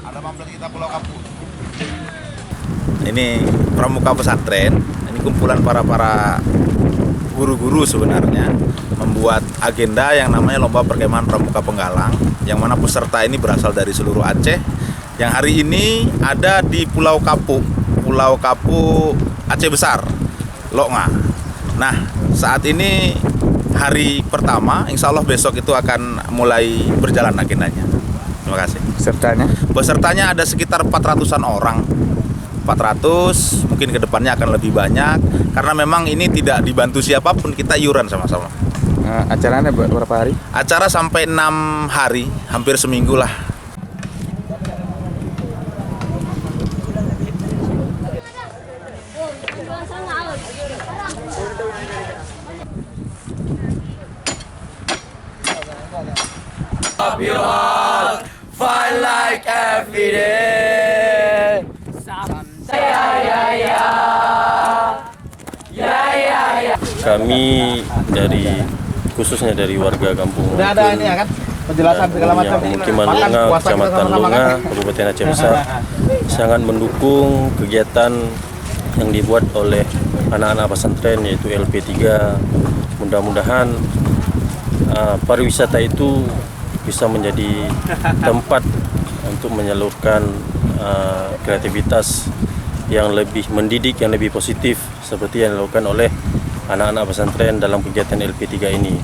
Ada pamflet kita Pulau Kapuk. Ini pramuka pesantren, ini kumpulan para guru-guru sebenarnya membuat agenda yang namanya Lomba Perkemahan Pramuka Penggalang, yang mana peserta ini berasal dari seluruh Aceh. Yang hari ini ada di Pulau Kapuk Aceh Besar, Loknga. Nah, saat ini hari pertama, insya Allah besok itu akan mulai berjalan agendanya. Terima kasih. Pesertanya ada sekitar 400-an orang. 400, mungkin kedepannya akan lebih banyak, karena memang ini tidak dibantu siapapun, kita iuran sama-sama. Acaranya berapa hari? Acara sampai 6 hari, hampir seminggu lah. Fight like every day. Kami khususnya dari warga kampung Udah ada ini ya kan? Penjelasan segala macam ini. Pemukiman Lunga, Kecamatan Lunga, Kabupaten Aceh Besar sangat mendukung kegiatan yang dibuat oleh anak-anak pesantren yaitu LP3. Mudah-mudahan pariwisata itu bisa menjadi tempat untuk menyalurkan kreativitas yang lebih mendidik, yang lebih positif seperti yang dilakukan oleh anak-anak pesantren dalam kegiatan LP3 ini.